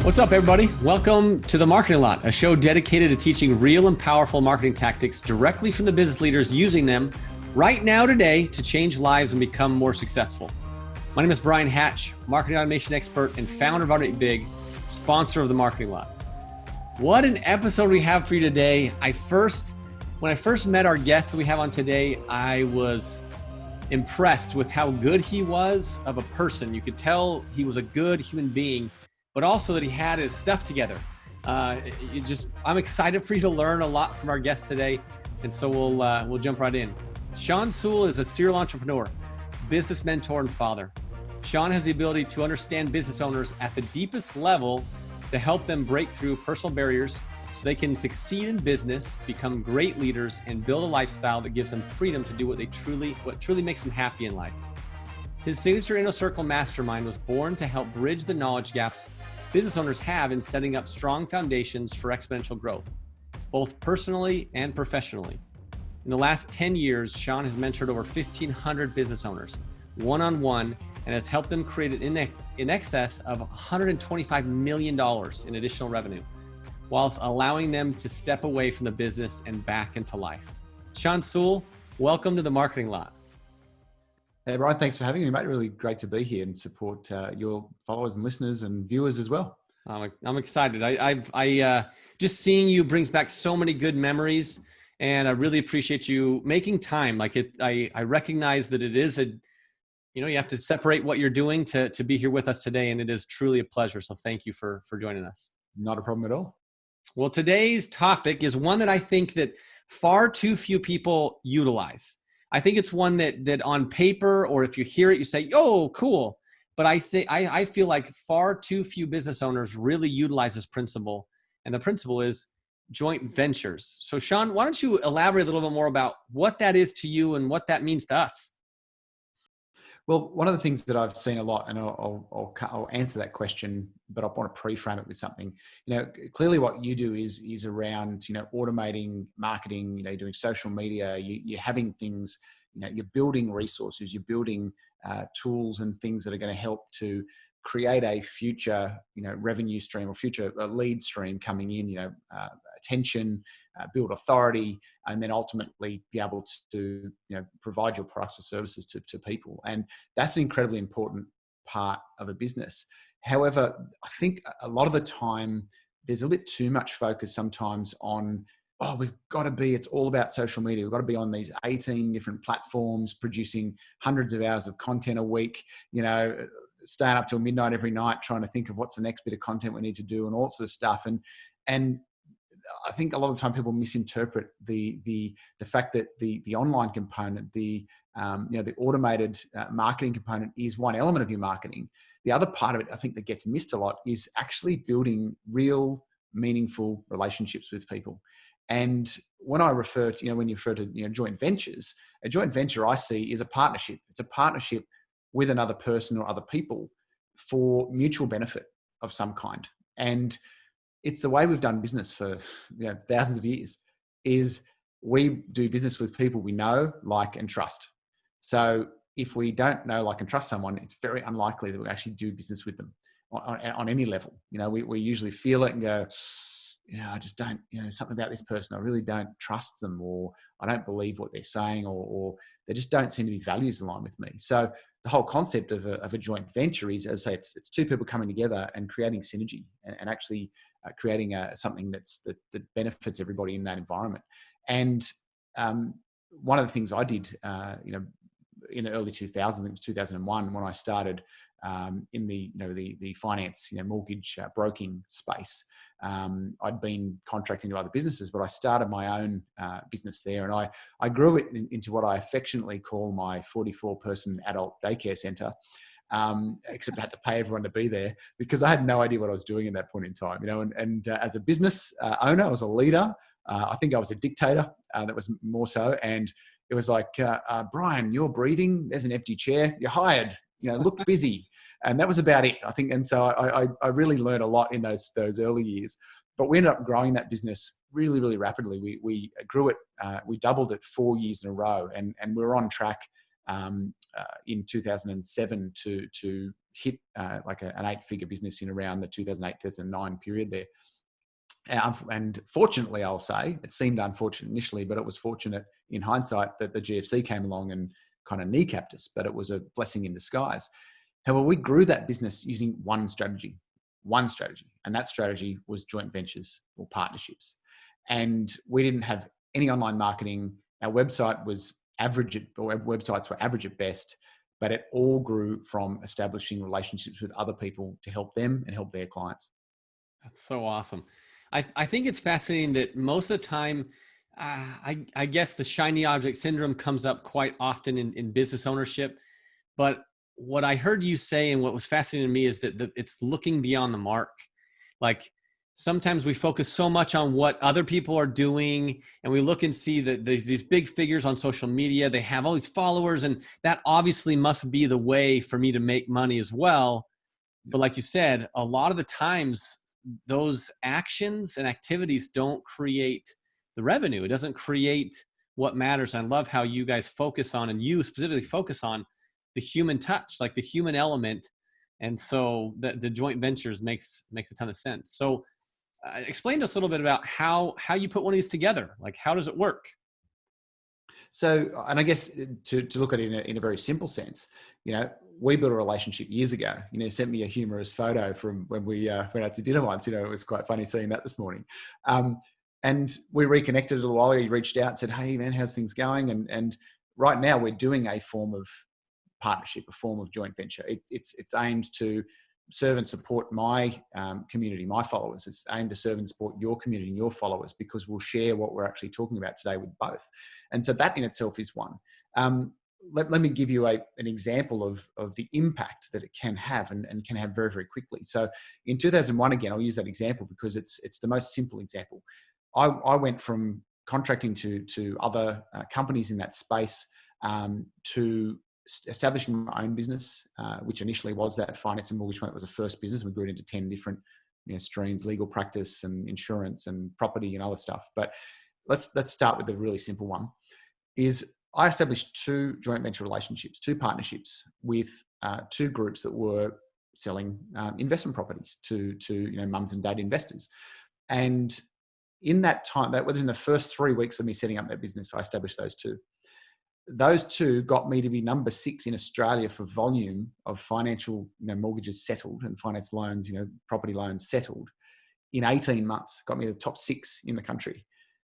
What's up, everybody? Welcome to The Marketing Lot, a show dedicated to teaching real and powerful marketing tactics directly from the business leaders using them right now today to change lives and become more successful. My name is Brian Hatch, marketing automation expert and founder of Automate Big, sponsor of The Marketing Lot. What an episode we have for you today. When I first met our guest that we have on today, I was impressed with how good he was of a person. You could tell he was a good human being, but also that he had his stuff together. I'm excited for you to learn a lot from our guest today, and so we'll jump right in. Soole is a serial entrepreneur, business mentor, and father. Sean has the ability to understand business owners at the deepest level to help them break through personal barriers so they can succeed in business, become great leaders, and build a lifestyle that gives them freedom to do what truly makes them happy in life. His signature Inner Circle Mastermind was born to help bridge the knowledge gaps business owners have in setting up strong foundations for exponential growth, both personally and professionally. In the last 10 years, Sean has mentored over 1,500 business owners one-on-one and has helped them create in excess of $125 million in additional revenue, whilst allowing them to step away from the business and back into life. Soole, welcome to The Marketing Lot. Hey, Brian, thanks for having me, mate. Really great to be here and support your followers and listeners and viewers as well. I'm excited. I just seeing you brings back so many good memories, and I really appreciate you making time. I recognize that it is you have to separate what you're doing to be here with us today, and it is truly a pleasure. So thank you for joining us. Not a problem at all. Well, today's topic is one that I think that far too few people utilize. I think it's one that on paper, or if you hear it, you say, "Oh, cool." But I feel like far too few business owners really utilize this principle. And the principle is joint ventures. So Sean, why don't you elaborate a little bit more about what that is to you and what that means to us? Well, one of the things that I've seen a lot, and I'll answer that question, but I want to pre-frame it with something. Clearly what you do is around, automating marketing, you're doing social media, you're having things, you're building resources, you're building tools and things that are going to help to create a future, revenue stream or future lead stream coming in, attention, build authority, and then ultimately be able to, provide your products or services to people. And that's an incredibly important part of a business. However, I think a lot of the time there's a bit too much focus sometimes on, it's all about social media. We've got to be on these 18 different platforms, producing hundreds of hours of content a week, staying up till midnight every night, trying to think of what's the next bit of content we need to do and all sorts of stuff. And I think a lot of the time people misinterpret the fact that the online component, the automated marketing component is one element of your marketing. The other part of it, I think, that gets missed a lot is actually building real, meaningful relationships with people. And when I refer to, when you refer to, joint ventures, a joint venture I see is a partnership. It's a partnership with another person or other people for mutual benefit of some kind. And it's the way we've done business for thousands of years, is we do business with people we know, like, and trust. So if we don't know, like, and trust someone, it's very unlikely that we actually do business with them on any level. We usually feel it and go, I just don't, there's something about this person. I really don't trust them, or I don't believe what they're saying, or they just don't seem to be values aligned with me. So the whole concept of a joint venture is, as I say, it's two people coming together and creating synergy and actually creating something that benefits everybody in that environment. And one of the things I did, in the early 2000s, I think it was 2001, when I started in the finance, mortgage broking space. I'd been contracting to other businesses, but I started my own business there, and I grew it into what I affectionately call my 44-person adult daycare center. Except I had to pay everyone to be there because I had no idea what I was doing at that point in time, and as a business owner, I was a leader. I think I was a dictator, that was more so. And it was like, Brian, you're breathing, there's an empty chair, you're hired, look busy. And that was about it, I think. And so I really learned a lot in those early years. But we ended up growing that business really, really rapidly. We grew it, we doubled it 4 years in a row, and we were on track in 2007 to hit like an 8-figure business in around the 2008-2009 period there. And fortunately, I'll say, it seemed unfortunate initially, but it was fortunate in hindsight that the GFC came along and kind of kneecapped us, but it was a blessing in disguise. However, we grew that business using one strategy, and that strategy was joint ventures or partnerships. And we didn't have any online marketing. Our website was average, or websites were average at best, but it all grew from establishing relationships with other people to help them and help their clients. That's so awesome. I think it's fascinating that most of the time, I guess the shiny object syndrome comes up quite often in business ownership. But what I heard you say and what was fascinating to me is that it's looking beyond the mark. Like sometimes we focus so much on what other people are doing, and we look and see that these big figures on social media, they have all these followers, and that obviously must be the way for me to make money as well. But like you said, a lot of the times those actions and activities don't create the revenue. It doesn't create what matters. I love how you guys focus on, and you specifically focus on, the human touch, like the human element. And so the joint ventures makes a ton of sense. So explain to us a little bit about how you put one of these together. Like, how does it work? So, and I guess to look at it in a very simple sense, we built a relationship years ago. Sent me a humorous photo from when we went out to dinner once. It was quite funny seeing that this morning. And we reconnected a little while. He reached out and said, "Hey man, how's things going?" And right now we're doing a form of partnership, a form of joint venture. It's aimed to serve and support my community, my followers. It's aimed to serve and support your community and your followers, because we'll share what we're actually talking about today with both. And so that in itself is one. Let me give you an example of the impact that it can have, and can have very, very quickly. So in 2001, again, I'll use that example because it's the most simple example. I went from contracting to other companies in that space to establishing my own business, which initially was that finance and mortgage fund. It was the first business. We grew it into 10 different streams: legal practice and insurance and property and other stuff. But let's start with the really simple one. Is I established 2 joint venture relationships, 2 partnerships with 2 groups that were selling investment properties to mums and dad investors. And in that time, that within the first 3 weeks of me setting up that business, I established those 2. Those 2 got me to be number 6 in Australia for volume of financial mortgages settled and finance loans, property loans settled in 18 months. Got me the top 6 in the country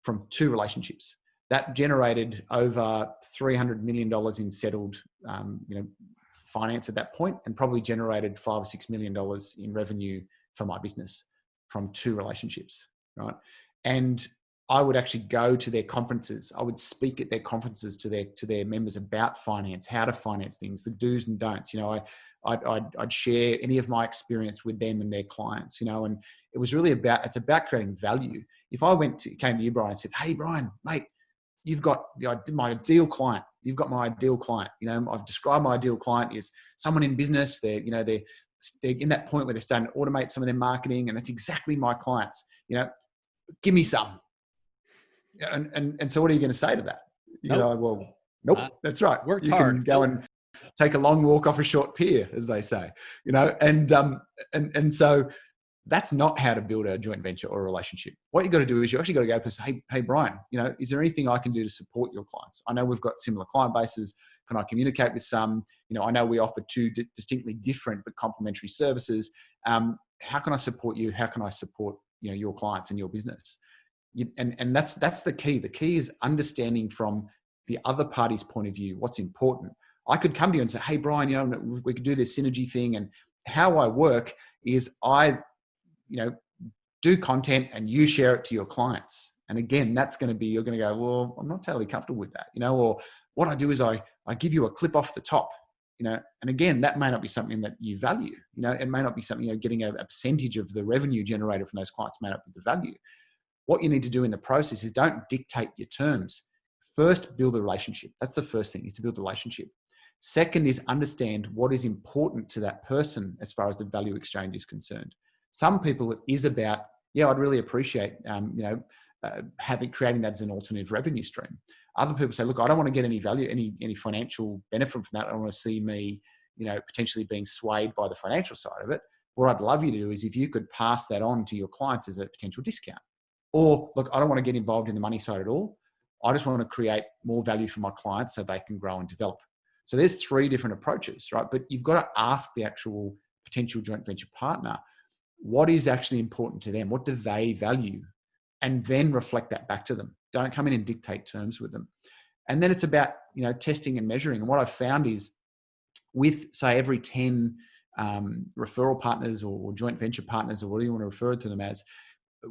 from 2 relationships. That generated over $300 million in settled finance at that point, and probably generated $5 or $6 million in revenue for my business from 2 relationships, right? And I would actually go to their conferences. I would speak at their conferences to their members about finance, how to finance things, the do's and don'ts. I'd share any of my experience with them and their clients. And it was really it's about creating value. If I came to you, Brian, and said, "Hey, Brian, mate, you've got my ideal client. You've got my ideal client. I've described my ideal client as someone in business. They're in that point where they're starting to automate some of their marketing, and that's exactly my clients. Give me some." And so what are you going to say to that? Nope. Well, nope, that's right. Worked you hard. can go and take a long walk off a short pier, as they say, and so that's not how to build a joint venture or a relationship. What you got to do is you actually got to go and say, hey, Brian, is there anything I can do to support your clients? I know we've got similar client bases. Can I communicate with some? I know we offer 2 distinctly different but complementary services. How can I support you? How can I support, your clients and your business? And that's the key. The key is understanding from the other party's point of view what's important. I could come to you and say, "Hey, Brian, we could do this synergy thing." And how I work is I, do content and you share it to your clients. And again, that's going to be, you're going to go, "Well, I'm not totally comfortable with that." Or what I do is I give you a clip off the top, and again, that may not be something that you value. It may not be something, getting a percentage of the revenue generated from those clients may not be the value. What you need to do in the process is don't dictate your terms. First, build a relationship. That's the first thing, is to build a relationship. Second is understand what is important to that person as far as the value exchange is concerned. Some people, it is about, I'd really appreciate, creating that as an alternative revenue stream. Other people say, look, I don't want to get any value, any financial benefit from that. I don't want to see me, potentially being swayed by the financial side of it. What I'd love you to do is if you could pass that on to your clients as a potential discount. Or look, I don't want to get involved in the money side at all. I just want to create more value for my clients so they can grow and develop. So there's 3 different approaches, right? But you've got to ask the actual potential joint venture partner, what is actually important to them? What do they value? And then reflect that back to them. Don't come in and dictate terms with them. And then it's about, testing and measuring. And what I've found is with, say, every 10 referral partners or joint venture partners, or whatever you want to refer to them as,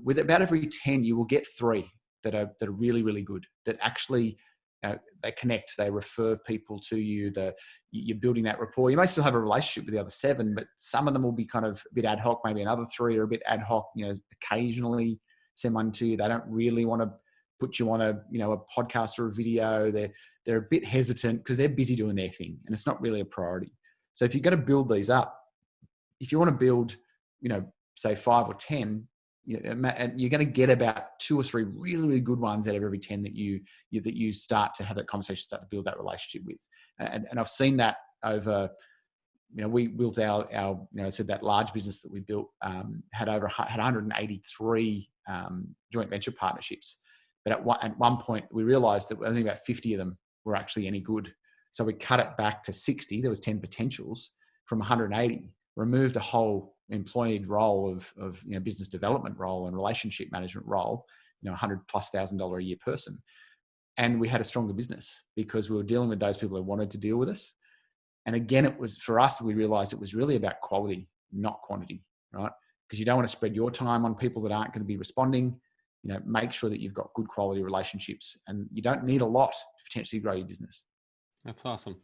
with about every 10, you will get 3 that are really, really good, that actually they connect, they refer people to you, you're building that rapport. You may still have a relationship with the other 7, but some of them will be kind of a bit ad hoc. Maybe another 3 are a bit ad hoc, occasionally send one to you. They don't really want to put you on a podcast or a video. They're a bit hesitant because they're busy doing their thing and it's not really a priority. So if you're going to build these up, if you want to build, say 5 or 10, and you're going to get about 2 or 3 really, really good ones out of every 10 that you start to have that conversation, start to build that relationship with. And I've seen that over, we built our that large business that we built, had 183 joint venture partnerships. But at one point we realized that only about 50 of them were actually any good. So we cut it back to 60. There was 10 potentials from 180, removed a whole employed role of business development role and relationship management role, $100,000+ a year person. And we had a stronger business because we were dealing with those people who wanted to deal with us. And again, it was, for us, we realized it was really about quality, not quantity, right? Because you don't want to spread your time on people that aren't going to be responding. Make sure that you've got good quality relationships, and you don't need a lot to potentially grow your business. That's awesome.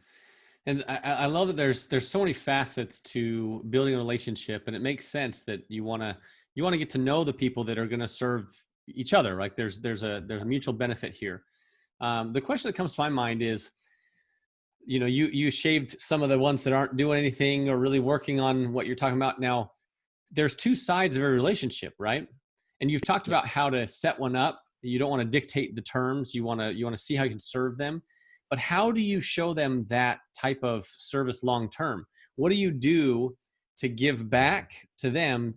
And I love that there's so many facets to building a relationship, and it makes sense that you want to get to know the people that are going to serve each other. Right? There's a mutual benefit here. The question that comes to my mind is, you shaved some of the ones that aren't doing anything or really working on what you're talking about. Now, there's 2 sides of every relationship, right? And you've talked about how to set one up. You don't want to dictate the terms. You want to see how you can serve them. But how do you show them that type of service long term? What do you do to give back to them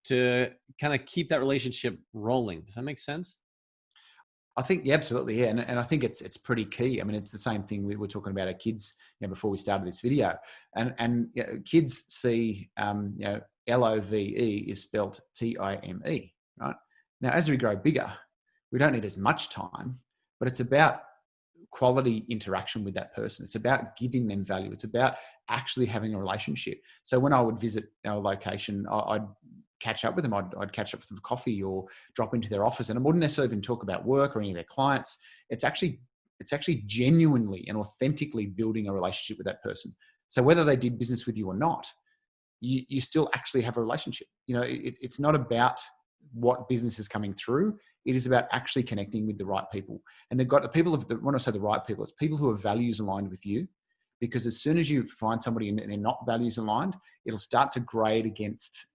to kind of keep that relationship rolling? Does that make sense? I think, yeah, absolutely. Yeah. And I think it's pretty key. I mean, it's the same thing we were talking about our kids, before we started this video, and kids see, LOVE is spelled TIME, right? Now, as we grow bigger, we don't need as much time, but it's about quality interaction with that person. It's about giving them value. It's about actually having a relationship. So when I would visit our location, I'd catch up with them. I'd catch up with them for coffee or drop into their office, and I wouldn't necessarily even talk about work or any of their clients. It's actually genuinely and authentically building a relationship with that person. So whether they did business with you or not, you still actually have a relationship. It's not about what business is coming through. It is about actually connecting with the right people. And they've got the people when I say the right people, it's people who are values aligned with you. Because as soon as you find somebody and they're not values aligned, it'll start to grade against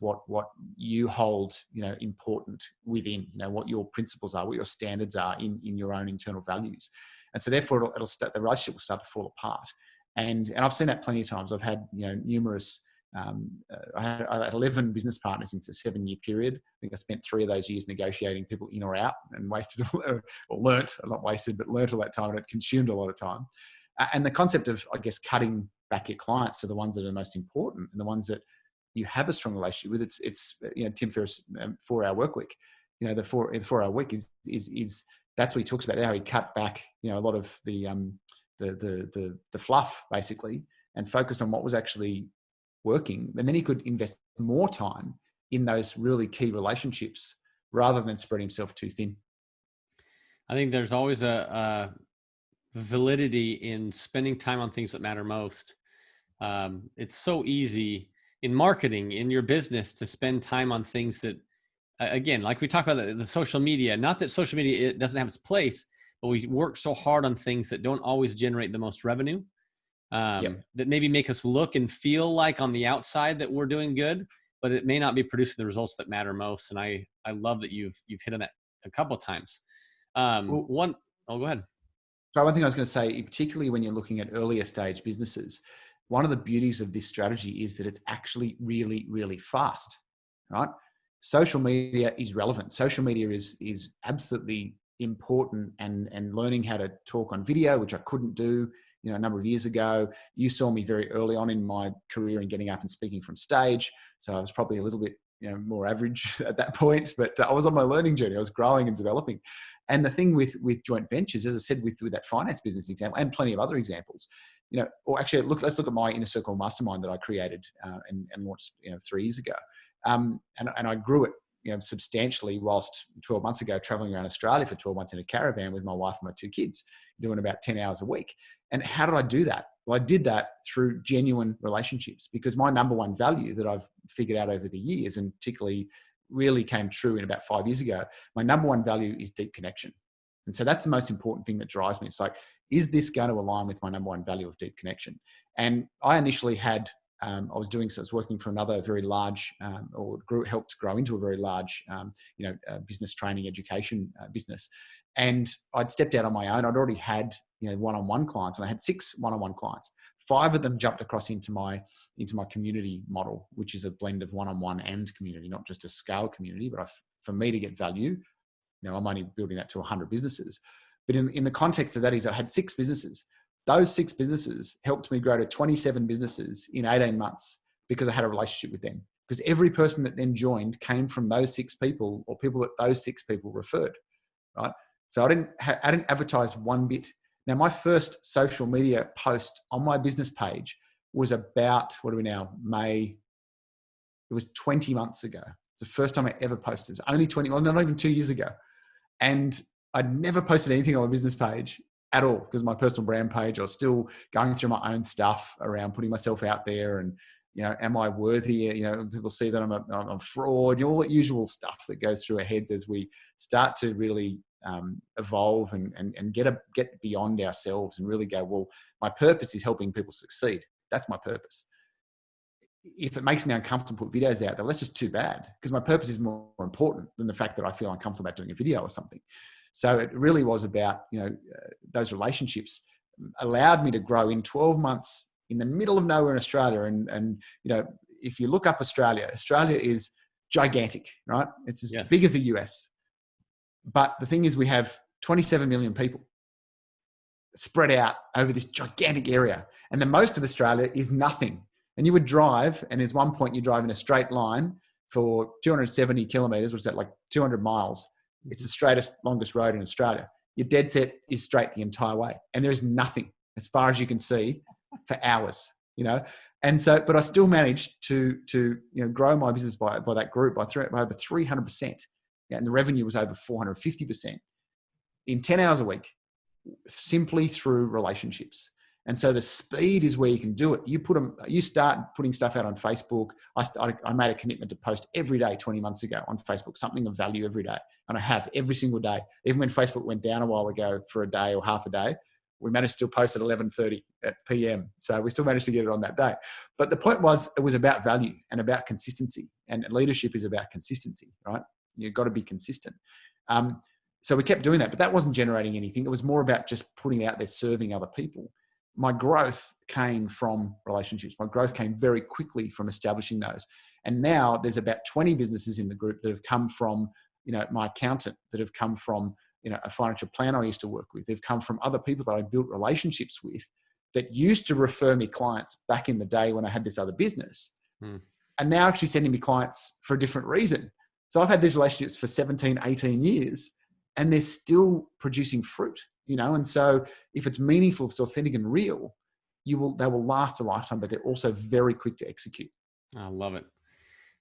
what you hold, important within, what your principles are, what your standards are in your own internal values. And so therefore the relationship will start to fall apart. And I've seen that plenty of times. I've had, numerous, I had 11 business partners in a 7-year period. I think I spent 3 of those years negotiating people in or out, and wasted or learnt, not wasted, but learnt all that time, and it consumed a lot of time. And the concept of, I guess, cutting back your clients to the ones that are most important and the ones that you have a strong relationship with. It's Tim Ferriss, 4-hour work week. The 4-hour week is that's what he talks about there, how he cut back, a lot of the fluff basically, and focused on what was actually working. And then he could invest more time in those really key relationships rather than spread himself too thin. I think there's always a validity in spending time on things that matter most. It's so easy in marketing, in your business, to spend time on things that, again, like we talk about the social media, not that social media, it doesn't have its place, but we work so hard on things that don't always generate the most revenue, that maybe make us look and feel like on the outside that we're doing good, but it may not be producing the results that matter most. And I love that you've hit on that a couple of times. Well, One, oh, go ahead. so one thing I was going to say, particularly when you're looking at earlier stage businesses, one of the beauties of this strategy is that it's actually really, really fast, right? Social media is relevant. Social media is absolutely important, and learning how to talk on video, which I couldn't do, a number of years ago. You saw me very early on in my career in getting up and speaking from stage. So I was probably a little bit, more average at that point, but I was on my learning journey. I was growing and developing. And the thing with joint ventures, as I said, with that finance business example and plenty of other examples, or actually let's look at my inner circle mastermind that I created and launched, 3 years ago. And I grew it, substantially whilst 12 months ago, traveling around Australia for 12 months in a caravan with my wife and my 2 kids, doing about 10 hours a week. And how did I do that? Well, I did that through genuine relationships, because my number one value that I've figured out over the years, and particularly really came true in about 5 years ago, my number one value is deep connection. And so that's the most important thing that drives me. It's like, is this going to align with my number one value of deep connection? And I initially had, I was working for another very large, helped grow into a very large, business training education business. And I'd stepped out on my own. I'd already had, one-on-one clients, and I had 6 one-on-one clients. 5 of them jumped across into my community model, which is a blend of one-on-one and community, not just a scale community. But for me to get value, I'm only building that to 100 businesses. But in the context of that is I had 6 businesses. Those 6 businesses helped me grow to 27 businesses in 18 months because I had a relationship with them. Because every person that then joined came from those 6 people, or people that those 6 people referred, right? So I didn't advertise one bit. Now, my first social media post on my business page was about, what are we now, May? It was 20 months ago. It's the first time I ever posted. It was only 20, well, not even 2 years ago. And I'd never posted anything on my business page at all, because my personal brand page, I was still going through my own stuff around putting myself out there and, am I worthy? People see that I'm a fraud, all the usual stuff that goes through our heads as we start to really evolve and get beyond ourselves and really go, well, my purpose is helping people succeed. That's my purpose. If it makes me uncomfortable to put videos out there, that's just too bad, because my purpose is more important than the fact that I feel uncomfortable about doing a video or something. So it really was about, those relationships allowed me to grow in 12 months in the middle of nowhere in Australia. And if you look up Australia is gigantic, right? It's as big as the US. But the thing is, we have 27 million people spread out over this gigantic area. And the most of Australia is nothing. And you would drive, and there's one point you drive in a straight line for 270 kilometers, which is like 200 miles. It's the straightest, longest road in Australia. Your dead set is straight the entire way. And there's nothing as far as you can see for hours, And so, but I still managed to grow my business by that group by over 300%. And the revenue was over 450% in 10 hours a week, simply through relationships. And so the speed is where you can do it. You start putting stuff out on Facebook. I made a commitment to post every day 20 months ago on Facebook, something of value every day. And I have every single day. Even when Facebook went down a while ago for a day or half a day, we managed to still post at 11:30 p.m. So we still managed to get it on that day. But the point was, it was about value and about consistency. And leadership is about consistency, right? You've got to be consistent. So we kept doing that, but that wasn't generating anything. It was more about just putting it out there, serving other people. My growth came from relationships. My growth came very quickly from establishing those. And now there's about 20 businesses in the group that have come from, my accountant, that have come from, a financial planner I used to work with. They've come from other people that I built relationships with that used to refer me clients back in the day when I had this other business, and now actually sending me clients for a different reason. So I've had these relationships for 17, 18 years, and they're still producing fruit, and so if it's meaningful, if it's authentic and real, they will last a lifetime, but they're also very quick to execute. I love it.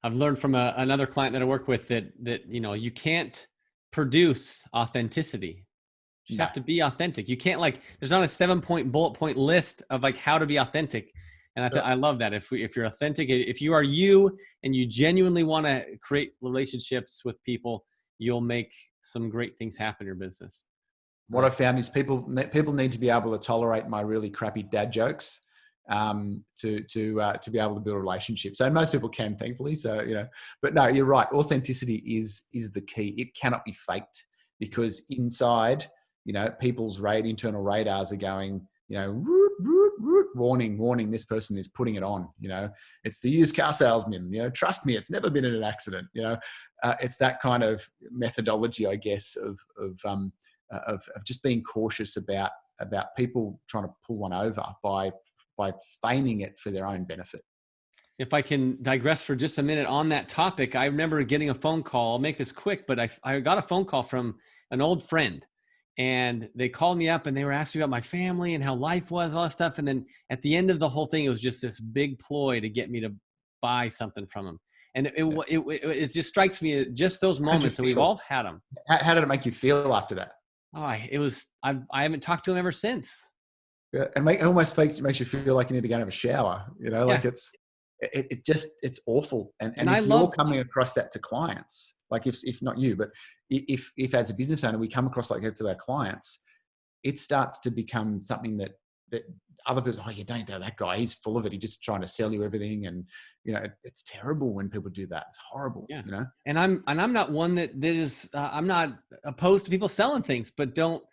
I've learned from another client that I work with that you can't produce authenticity. You just have to be authentic. You can't there's not a 7-point bullet point list of how to be authentic. And I love that. If you're authentic, if you are you and you genuinely want to create relationships with people, you'll make some great things happen in your business. What I found is people need to be able to tolerate my really crappy dad jokes to be able to build relationships. And most people can, thankfully. So, but no, you're right. Authenticity is the key. It cannot be faked, because inside, people's internal radars are going, root, root, root, warning, warning, this person is putting it on, it's the used car salesman, trust me, it's never been in an accident, it's that kind of methodology, I guess, of just being cautious about people trying to pull one over by feigning it for their own benefit. If I can digress for just a minute on that topic, I remember getting a phone call. I'll make this quick, but I got a phone call from an old friend, and they called me up and they were asking about my family and how life was, all that stuff. And then at the end of the whole thing, it was just this big ploy to get me to buy something from them. And it just strikes me, just those moments, and we've all had them. How did it make you feel after that? Oh, I haven't talked to him ever since. Yeah, and it almost makes you feel like you need to go and have a shower. Like it's awful. And if you're coming across that to clients, like if not you, but if as a business owner we come across like that to our clients, it starts to become something that other people, you don't know that guy, he's full of it, he's just trying to sell you everything. And it's terrible when people do that. It's horrible. And I'm not one that is I'm not opposed to people selling things, but don't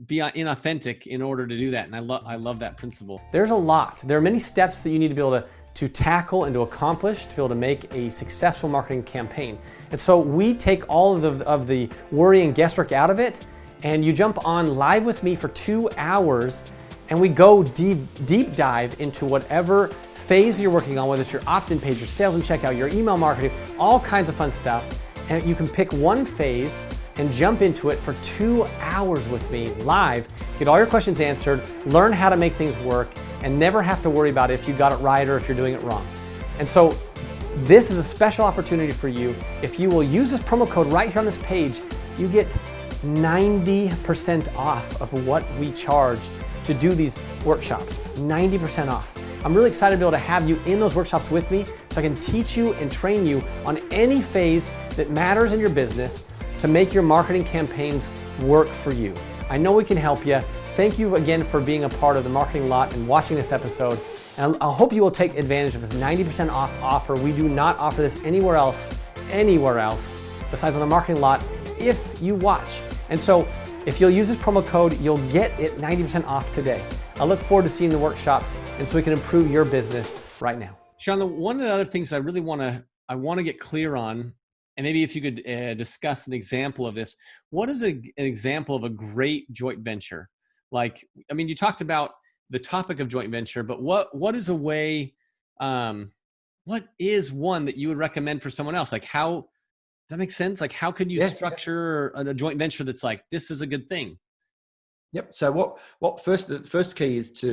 be inauthentic in order to do that. And I love that principle. There are many steps that you need to be able to tackle and to accomplish to be able to make a successful marketing campaign. And so we take all of the worry and guesswork out of it, and you jump on live with me for 2 hours, and we go deep dive into whatever phase you're working on, whether it's your opt-in page, your sales and checkout, your email marketing, all kinds of fun stuff. And you can pick one phase and jump into it for 2 hours with me live, get all your questions answered, learn how to make things work, and never have to worry about if you got it right or if you're doing it wrong. And so this is a special opportunity for you. If you will use this promo code right here on this page, you get 90% off of what we charge to do these workshops, 90% off. I'm really excited to be able to have you in those workshops with me so I can teach you and train you on any phase that matters in your business to make your marketing campaigns work for you. I know we can help you. Thank you again for being a part of the Marketing Lot and watching this episode. And I hope you will take advantage of this 90% off offer. We do not offer this anywhere else besides on the Marketing Lot if you watch. And so if you'll use this promo code, you'll get it 90% off today. I look forward to seeing the workshops and so we can improve your business right now. Sean, one of the other things I really want to get clear on, and maybe if you could discuss an example of this, what is an example of a great joint venture? Like, I mean, you talked about the topic of joint venture, but what is a way, what is one that you would recommend for someone else? Like, how, does that make sense? Like, how could you structure a joint venture that's like, this is a good thing? Yep. So the first key is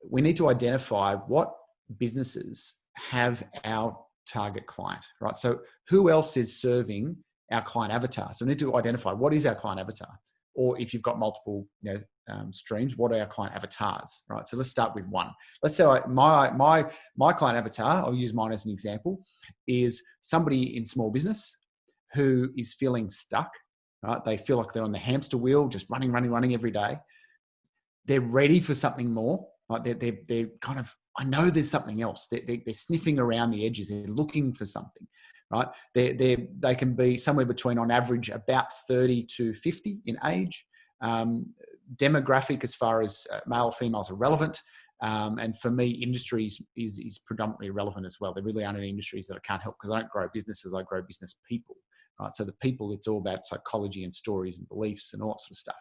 we need to identify what businesses have our target client, right? So who else is serving our client avatar? So we need to identify what is our client avatar, or if you've got multiple, streams, what are our client avatars, right? So let's start with one. Let's say my client avatar, I'll use mine as an example, is somebody in small business who is feeling stuck, right? They feel like they're on the hamster wheel, just running every day. They're ready for something more. Right? They're kind of, I know there's something else. They're sniffing around the edges. They're looking for something, right? They can be somewhere between, on average, about 30 to 50 in age. Demographic, as far as male or females, are relevant. And for me, industries is predominantly relevant as well. There really aren't any industries that I can't help, because I don't grow businesses, I grow business people. Right? So the people, it's all about psychology and stories and beliefs and all that sort of stuff.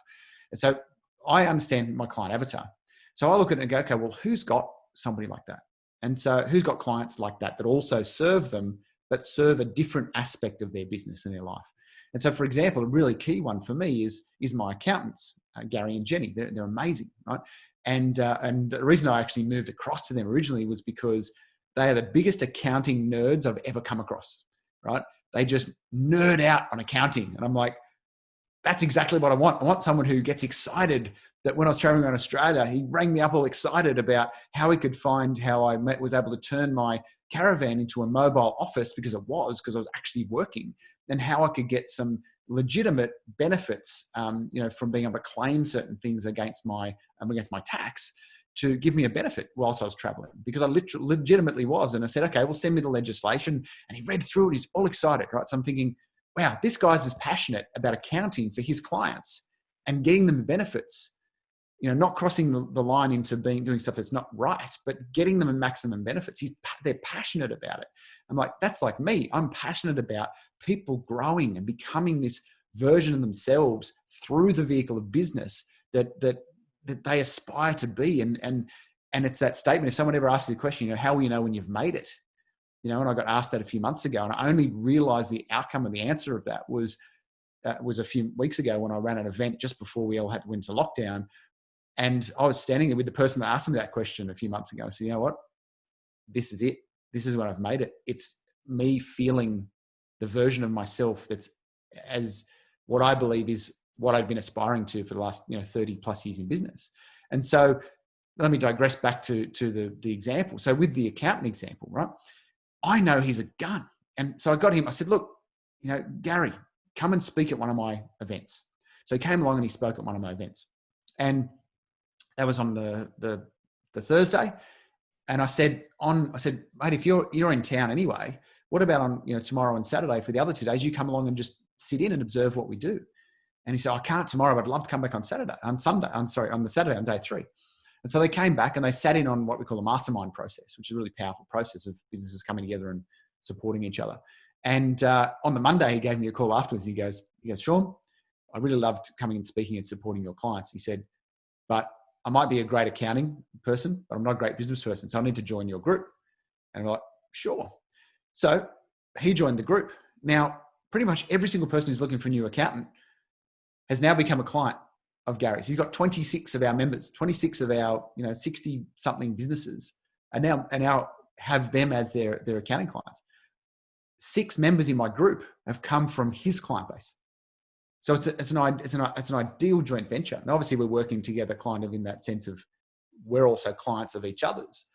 And so I understand my client avatar. So I look at it and go, okay, well, who's got somebody like that? And so who's got clients like that also serve them, but serve a different aspect of their business and their life? And so, for example, a really key one for me is my accountants, Gary and Jenny. They're amazing, right? And the reason I actually moved across to them originally was because they are the biggest accounting nerds I've ever come across, right? They just nerd out on accounting. And I'm like, that's exactly what I want. I want someone who gets excited that when I was traveling around Australia, he rang me up all excited about how he could find how I was able to turn my caravan into a mobile office, because I was actually working, and how I could get some legitimate benefits, from being able to claim certain things against my tax to give me a benefit whilst I was traveling, because I legitimately was. And I said, okay, well, send me the legislation. And he read through it. He's all excited, right? So I'm thinking, wow, this guy's as passionate about accounting for his clients and getting them benefits, not crossing the line into doing stuff that's not right, but getting them maximum benefits. They're passionate about it. I'm like, that's like me. I'm passionate about people growing and becoming this version of themselves through the vehicle of business that they aspire to be. And it's that statement. If someone ever asks you a question, how will you know when you've made it? And I got asked that a few months ago, and I only realized the outcome of the answer of that was a few weeks ago when I ran an event just before we all had to go into lockdown. And I was standing there with the person that asked me that question a few months ago. I said, you know what? This is it. This is when I've made it. It's me feeling the version of myself that's as what I believe is what I've been aspiring to for the last 30 plus years in business. And so let me digress back to the example. So with the accountant example, right? I know he's a gun. And so I got him. I said, look, Gary, come and speak at one of my events. So he came along and he spoke at one of my events. And that was on the Thursday. And I said, mate, if you're in town anyway, what about on tomorrow and Saturday for the other 2 days? You come along and just sit in and observe what we do. And he said, I can't tomorrow, but I'd love to come back on the Saturday, on day 3. And so they came back and they sat in on what we call a mastermind process, which is a really powerful process of businesses coming together and supporting each other. And on the Monday, he gave me a call afterwards. He goes, Sean, I really loved coming and speaking and supporting your clients. He said, but I might be a great accounting person, but I'm not a great business person. So I need to join your group. And I'm like, sure. So he joined the group. Now, pretty much every single person who's looking for a new accountant has now become a client of Gary's. He's got 26 of our members, 26 of our 60 something businesses and now have them as their accounting clients. 6 members in my group have come from his client base. So it's an ideal joint venture. And obviously we're working together kind of in that sense of we're also clients of each other's,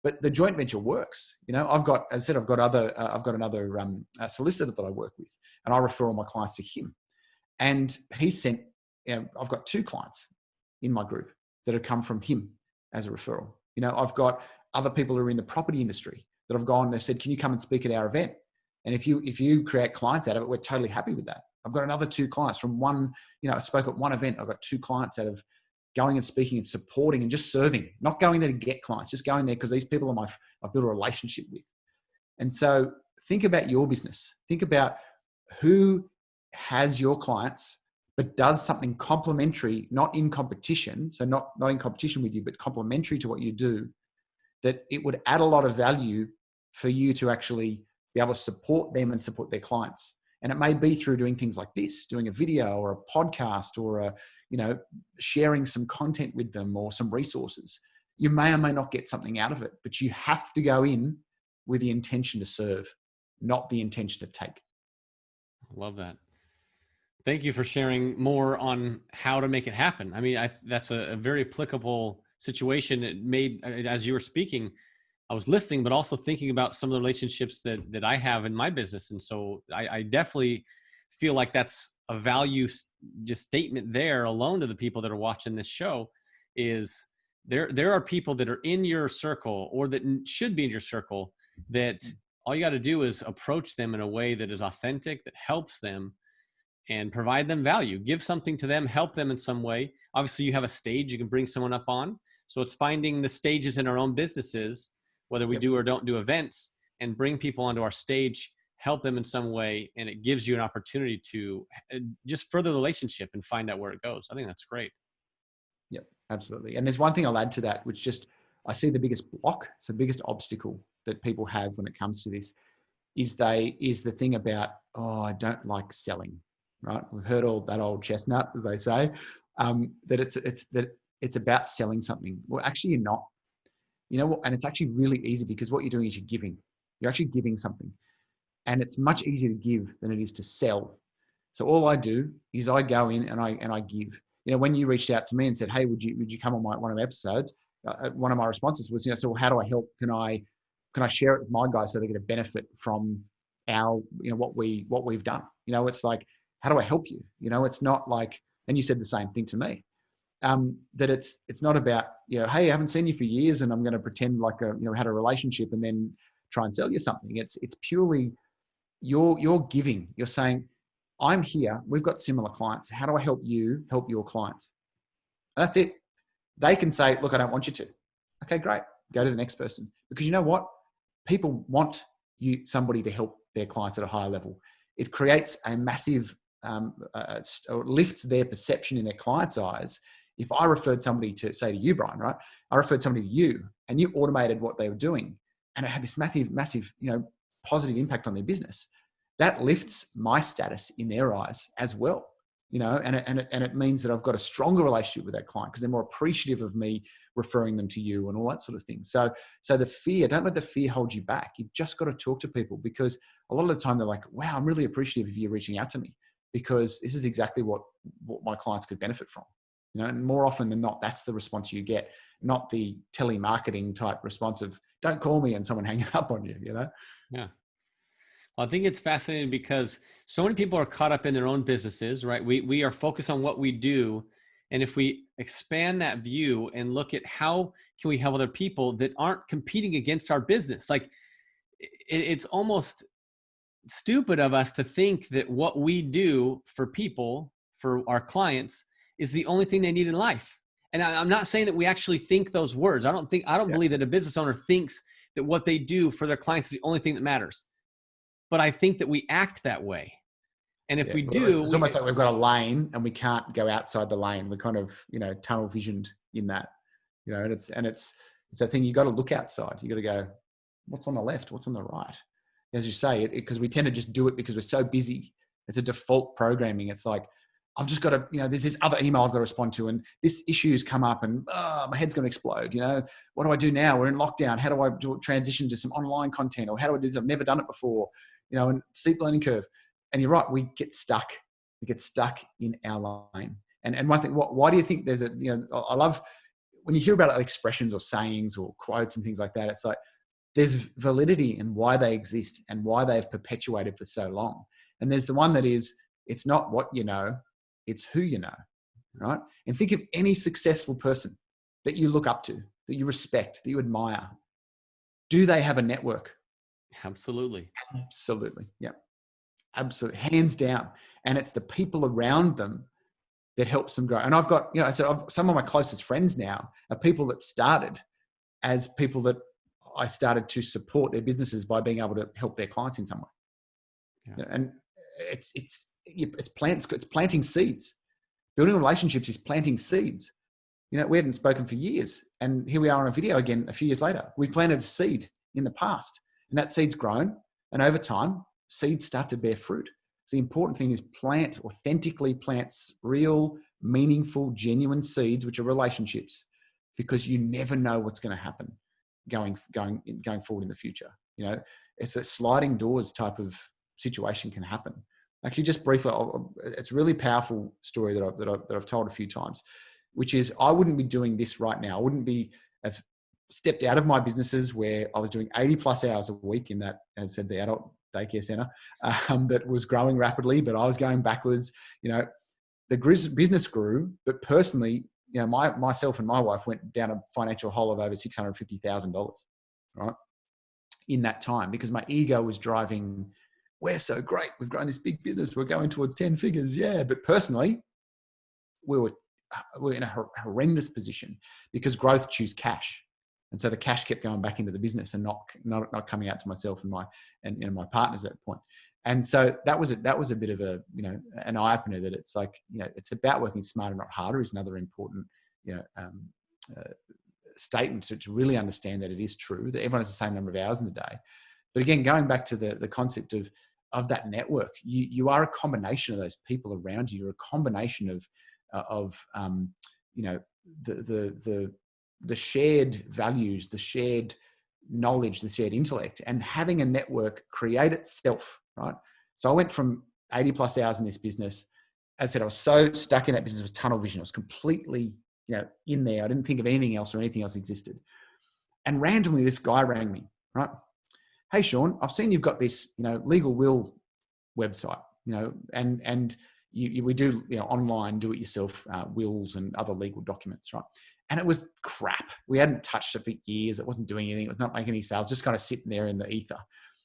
but the joint venture works. I've got another solicitor that I work with, and I refer all my clients to him. And he sent, I've got 2 clients in my group that have come from him as a referral. I've got other people who are in the property industry that have gone, they've said, can you come and speak at our event? And if you create clients out of it, we're totally happy with that. I've got another 2 clients from one, I spoke at one event. I've got 2 clients out of going and speaking and supporting and just serving, not going there to get clients, just going there because these people I've built a relationship with. And so think about your business. Think about who has your clients, but does something complementary, not in competition. So not in competition with you, but complementary to what you do, that it would add a lot of value for you to actually be able to support them and support their clients. And it may be through doing things like this, doing a video or a podcast or sharing some content with them or some resources. You may or may not get something out of it, but you have to go in with the intention to serve, not the intention to take. I love that. Thank you for sharing more on how to make it happen. I mean, that's a very applicable situation. It made, as you were speaking, I was listening, but also thinking about some of the relationships that I have in my business. And so I definitely feel like that's a value just statement there alone to the people that are watching this show is there are people that are in your circle or that should be in your circle that all you got to do is approach them in a way that is authentic, that helps them and provide them value, give something to them, help them in some way. Obviously you have a stage you can bring someone up on. So it's finding the stages in our own businesses, whether we do or don't do events, and bring people onto our stage, help them in some way. And it gives you an opportunity to just further the relationship and find out where it goes. I think that's great. Yep, absolutely. And there's one thing I'll add to that, which I see the biggest block. So the biggest obstacle that people have when it comes to this is the thing about, I don't like selling, right? We've heard all that old chestnut, as they say, that it's about selling something. Well, actually you're not. And it's actually really easy because what you're doing is you're actually giving something, and it's much easier to give than it is to sell. So all I do is I go in and I give. When you reached out to me and said, hey, would you come on one of my episodes? One of my responses was, so how do I help? Can I share it with my guys so they get a benefit from our, what we've done? It's like, how do I help you? It's not like, and you said the same thing to me. That it's not about, hey, I haven't seen you for years and I'm going to pretend like had a relationship and then try and sell you something. It's purely you're giving. You're saying, I'm here. We've got similar clients. How do I help you help your clients? And that's it. They can say, look, I don't want you to. Okay, great. Go to the next person. Because you know what? People want somebody to help their clients at a higher level. It creates a massive, or lifts their perception in their clients' eyes. If I referred somebody to, say, to you, Brian, right? I referred somebody to you and you automated what they were doing and it had this massive, positive impact on their business. That lifts my status in their eyes as well, and it means that I've got a stronger relationship with that client because they're more appreciative of me referring them to you and all that sort of thing. So the fear, don't let the fear hold you back. You've just got to talk to people because a lot of the time they're like, wow, I'm really appreciative of you reaching out to me because this is exactly what my clients could benefit from. And more often than not, that's the response you get, not the telemarketing type response of don't call me and someone hanging up on you, Yeah. Well, I think it's fascinating because so many people are caught up in their own businesses, right? We are focused on what we do. And if we expand that view and look at how can we help other people that aren't competing against our business, like it's almost stupid of us to think that what we do for people, for our clients, is the only thing they need in life. And I'm not saying that we actually think those words. I don't believe that a business owner thinks that what they do for their clients is the only thing that matters. But I think that we act that way. And if we do, it's almost like we've got a lane and we can't go outside the lane. We're kind of, tunnel visioned in that, and it's that thing. You got to look outside. You got to go, what's on the left? What's on the right? As you say, because we tend to just do it because we're so busy. It's a default programming. It's like, I've just got to, there's this other email I've got to respond to and this issue's come up and my head's going to explode. What do I do now? We're in lockdown. How do I transition to some online content or how do I do this? I've never done it before, and steep learning curve. And you're right. We get stuck. We get stuck in our lane. And one thing, why do you think there's I love when you hear about expressions or sayings or quotes and things like that, it's like, there's validity in why they exist and why they've perpetuated for so long. And there's the one that is, it's not what you know, it's who you know, right? And think of any successful person that you look up to, that you respect, that you admire. Do they have a network? Absolutely. Absolutely. Yeah. Absolutely. Hands down. And it's the people around them that helps them grow. And I've got, some of my closest friends now are people that started as people that I started to support their businesses by being able to help their clients in some way. Yeah. And it's planting seeds. Building relationships is planting seeds. We hadn't spoken for years, and here we are on a video again a few years later. We planted a seed in the past, and that seed's grown. And over time, seeds start to bear fruit. So the important thing is authentically plants real, meaningful, genuine seeds, which are relationships, because you never know what's going to happen going forward in the future. It's a sliding doors type of situation can happen. Actually, just briefly, it's a really powerful story that I've told a few times, which is I wouldn't be doing this right now. I wouldn't have stepped out of my businesses where I was doing 80 plus hours a week in that, as I said, the adult daycare center that was growing rapidly, but I was going backwards. The business grew, but personally, myself and my wife went down a financial hole of over $650,000, right? In that time, because my ego was driving, we're so great. We've grown this big business. We're going towards 10 figures. Yeah. But personally, we were in a horrendous position because growth chews cash. And so the cash kept going back into the business and not coming out to myself and my partners at that point. And so that was a bit of a, an eye opener that it's like, it's about working smarter, not harder is another important, statement to really understand that it is true that everyone has the same number of hours in the day. But again, going back to the concept of that network, you are a combination of those people around you. You're a combination of the shared values, the shared knowledge, the shared intellect, and having a network create itself, right? So I went from 80 plus hours in this business. As I said, I was so stuck in that business with tunnel vision. I was completely, in there. I didn't think of anything else or anything else existed. And randomly, this guy rang me, right? Hey, Sean, I've seen you've got this, legal will website, and we do, online do it yourself, wills and other legal documents, right? And it was crap. We hadn't touched it for years. It wasn't doing anything. It was not making any sales, just kind of sitting there in the ether.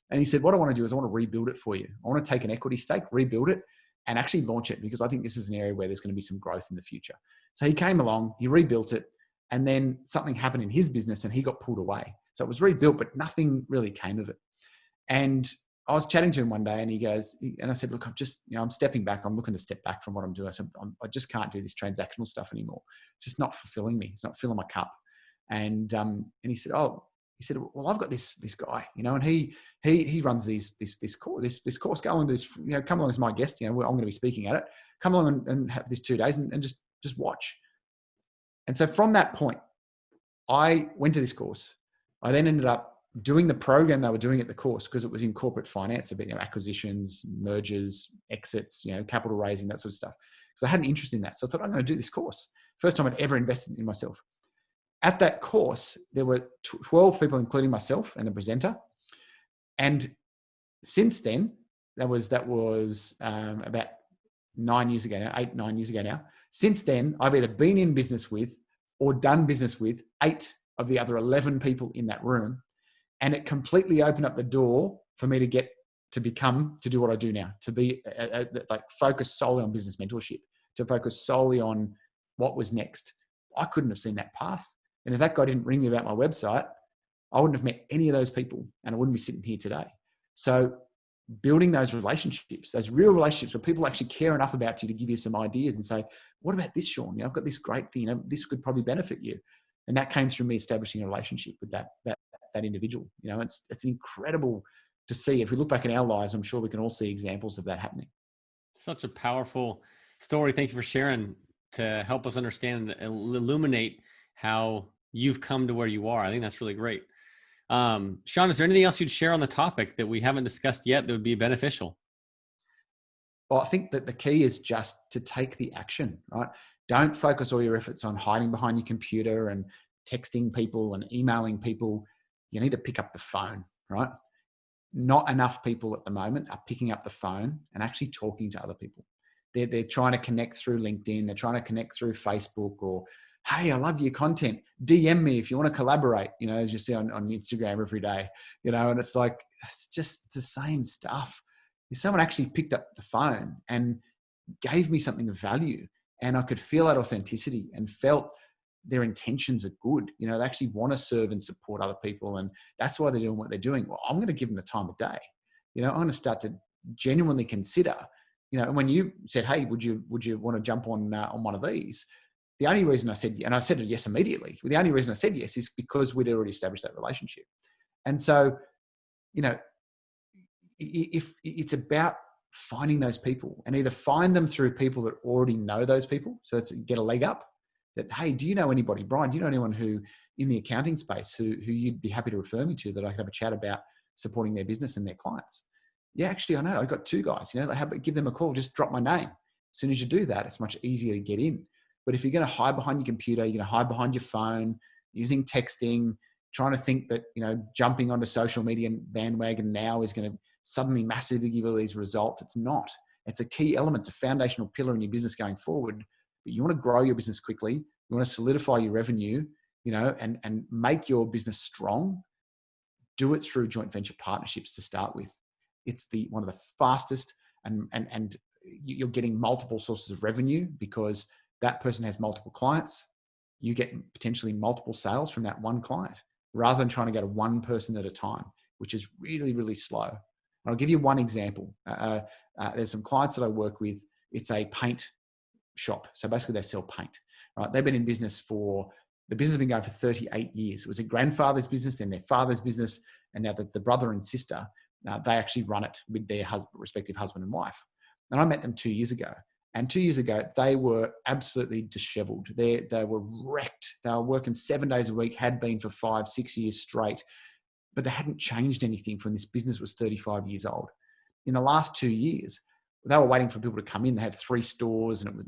And he said, what I want to do is I want to rebuild it for you. I want to take an equity stake, rebuild it, and actually launch it, because I think this is an area where there's going to be some growth in the future. So he came along, he rebuilt it, and then something happened in his business and he got pulled away. So it was rebuilt, but nothing really came of it. And I was chatting to him one day and he goes, and I said, look, I'm stepping back. I'm looking to step back from what I'm doing. I said, I just can't do this transactional stuff anymore. It's just not fulfilling me. It's not filling my cup. And he said, well, I've got this guy, and he runs this course. Go along to this, come along as my guest. I'm going to be speaking at it. Come along and have this 2 days and just watch. And so from that point, I went to this course. I then ended up doing the program they were doing at the course, because it was in corporate finance, about acquisitions, mergers, exits, capital raising, that sort of stuff. So I had an interest in that. So I thought, I'm going to do this course. First time I'd ever invested in myself. At that course, there were 12 people, including myself and the presenter. And since then, that was about 9 years ago now, 9 years ago now. Since then, I've either been in business with or done business with 8 of the other 11 people in that room. And it completely opened up the door for me to do what I do now, to be focused solely on business mentorship, to focus solely on what was next. I couldn't have seen that path. And if that guy didn't ring me about my website, I wouldn't have met any of those people and I wouldn't be sitting here today. So building those relationships, those real relationships where people actually care enough about you to give you some ideas and say, what about this, Sean? I've got this great thing, this could probably benefit you. And that came through me establishing a relationship with that individual. It's incredible to see. If we look back in our lives, I'm sure we can all see examples of that happening. Such a powerful story. Thank you for sharing to help us understand and illuminate how you've come to where you are. I think that's really great. Sean, is there anything else you'd share on the topic that we haven't discussed yet that would be beneficial? Well, I think that the key is just to take the action, right? Don't focus all your efforts on hiding behind your computer and texting people and emailing people. You need to pick up the phone, right? Not enough people at the moment are picking up the phone and actually talking to other people. They're trying to connect through LinkedIn. They're trying to connect through Facebook, or, hey, I love your content. DM me if you want to collaborate, as you see on Instagram every day, and it's like, it's just the same stuff. If someone actually picked up the phone and gave me something of value, and I could feel that authenticity and felt their intentions are good, they actually want to serve and support other people. And that's why they're doing what they're doing. Well, I'm going to give them the time of day. I'm going to start to genuinely consider, and when you said, hey, would you want to jump on one of these? The only reason I said, and I said yes immediately, the only reason I said yes is because we'd already established that relationship. And so, if it's about finding those people, and either find them through people that already know those people, so that's get a leg up. That, hey, do you know anybody, Brian? Do you know anyone who in the accounting space who you'd be happy to refer me to, that I could have a chat about supporting their business and their clients? Yeah, actually, I know. I've got 2 guys. Give them a call. Just drop my name. As soon as you do that, it's much easier to get in. But if you're going to hide behind your computer, you're going to hide behind your phone, using texting, trying to think that jumping onto social media bandwagon now is going to suddenly massively give you all these results. It's not. It's a key element. It's a foundational pillar in your business going forward. But you want to grow your business quickly. You want to solidify your revenue, and make your business strong. Do it through joint venture partnerships to start with. It's one of the fastest, and you're getting multiple sources of revenue because that person has multiple clients. You get potentially multiple sales from that one client, rather than trying to go to one person at a time, which is really, really slow. And I'll give you one example. There's some clients that I work with. It's a paint shop. So basically they sell paint, right? They've been in business the business has been going for 38 years. It was a grandfather's business, then their father's business. And now the brother and sister, they actually run it with their respective husband and wife. And I met them 2 years ago. And 2 years ago, they were absolutely disheveled. They were wrecked. They were working 7 days a week, had been for 5-6 years straight, but they hadn't changed anything from this business was 35 years old. In the last 2 years, they were waiting for people to come in. They had 3 stores, and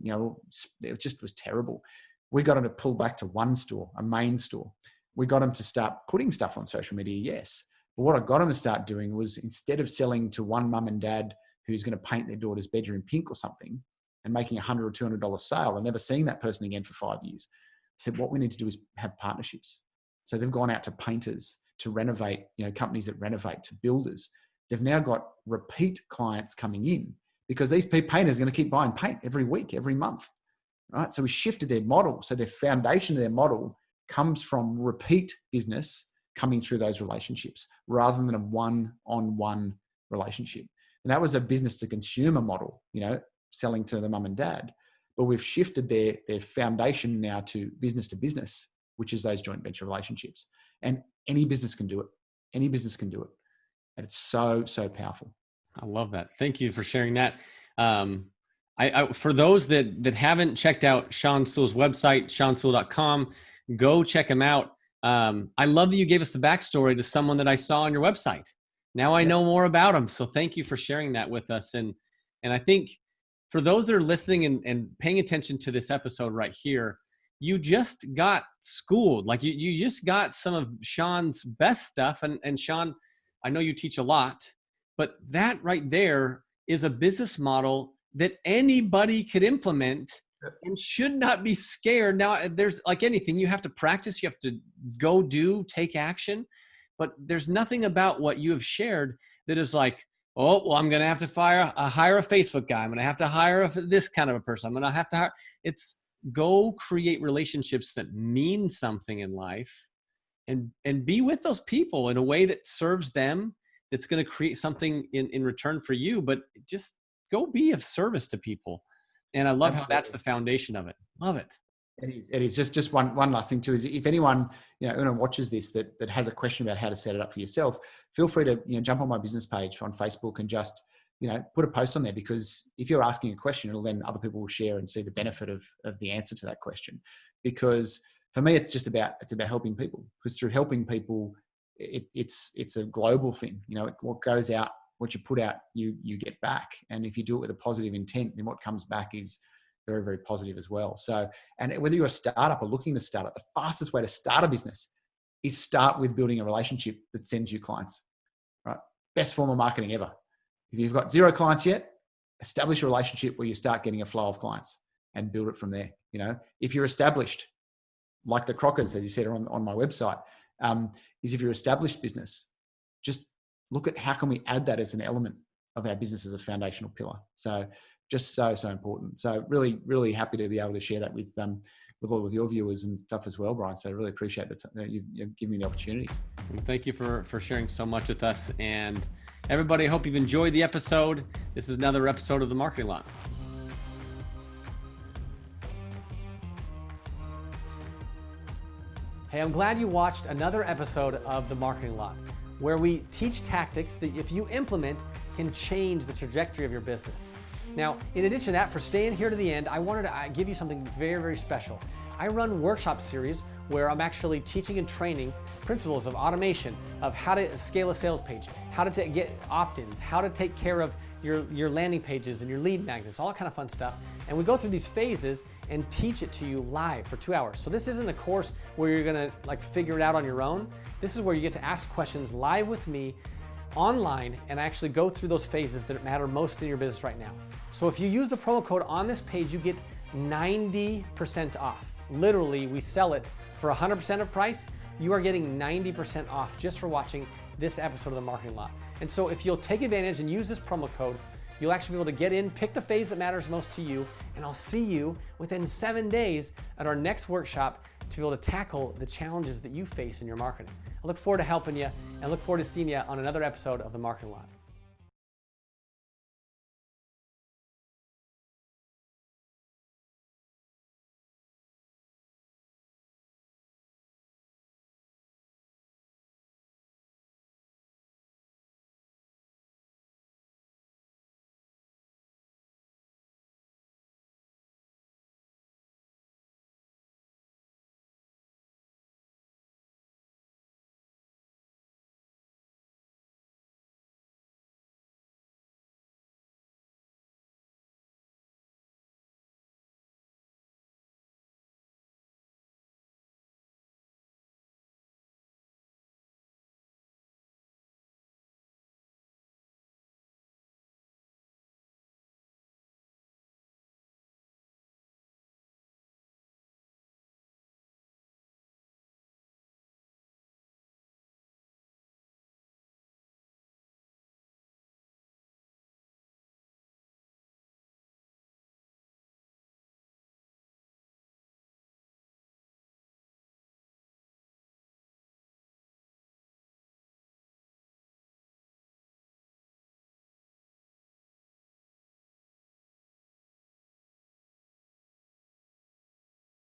it just was terrible. We got them to pull back to 1 store, a main store. We got them to start putting stuff on social media, yes. But what I got them to start doing was, instead of selling to one mum and dad who's going to paint their daughter's bedroom pink or something and making $100 or $200 sale and never seeing that person again for 5 years, I said, what we need to do is have partnerships. So they've gone out to painters, to renovate, companies that renovate, to builders. They've now got repeat clients coming in because these painters are going to keep buying paint every week, every month, right? So we shifted their model. So the foundation of their model comes from repeat business coming through those relationships rather than a one-on-one relationship. And that was a business to consumer model, selling to the mum and dad. But we've shifted their foundation now to business, which is those joint venture relationships. And any business can do it. Any business can do it. And it's so, so powerful. I love that. Thank you for sharing that. For those that haven't checked out Sean Soole's website, seansoole.com, go check him out. I love that you gave us the backstory to someone that I saw on your website. Now I know more about him. So thank you for sharing that with us. And I think for those that are listening and paying attention to this episode right here, you just got schooled. Like you just got some of Sean's best stuff. And Sean, I know you teach a lot, but that right there is a business model that anybody could implement and should not be scared. Now, there's like anything, you have to practice, you have to go do, take action, but there's nothing about what you have shared that is like, oh, well, I'm going to have to hire a Facebook guy. I'm going to have to hire this kind of a person. I'm going to have to hire. It's go create relationships that mean something in life and be with those people in a way that serves them, that's going to create something in return for you, but just go be of service to people. And I love how that's the foundation of it. Love it. It is. Just one last thing too is if anyone watches this that has a question about how to set it up for yourself, feel free to jump on my business page on Facebook and just put a post on there, because if you're asking a question, it'll then other people will share and see the benefit of the answer to that question. Because for me, it's about helping people, because through helping people, it's a global thing. What goes out, what you put out, you get back. And if you do it with a positive intent, then what comes back is very, very positive as well. So, and whether you're a startup or looking to start up, the fastest way to start a business is start with building a relationship that sends you clients, right? Best form of marketing ever. If you've got 0 clients yet, establish a relationship where you start getting a flow of clients and build it from there. If you're established, like the Crockers, as you said, on my website, is if you're established business, just look at how can we add that as an element of our business as a foundational pillar. So just so important. So really, really happy to be able to share that with all of your viewers and stuff as well, Brian. So I really appreciate that you've given me the opportunity. Well, thank you for sharing so much with us. And everybody, I hope you've enjoyed the episode. This is another episode of The Marketing Lot. Hey, I'm glad you watched another episode of The Marketing Lot, where we teach tactics that if you implement can change the trajectory of your business. Now, in addition to that, for staying here to the end, I wanted to give you something very, very special. I run workshop series where I'm actually teaching and training principles of automation, of how to scale a sales page, how to get opt-ins, how to take care of your landing pages and your lead magnets, all that kind of fun stuff. And we go through these phases and teach it to you live for 2 hours. So this isn't a course where you're gonna figure it out on your own. This is where you get to ask questions live with me online and actually go through those phases that matter most in your business right now. So if you use the promo code on this page, you get 90% off. Literally, we sell it for 100% of price. You are getting 90% off just for watching this episode of The Marketing Lot. And so if you'll take advantage and use this promo code, you'll actually be able to get in, pick the phase that matters most to you, and I'll see you within 7 days at our next workshop to be able to tackle the challenges that you face in your marketing. I look forward to helping you and look forward to seeing you on another episode of The Marketing Lot.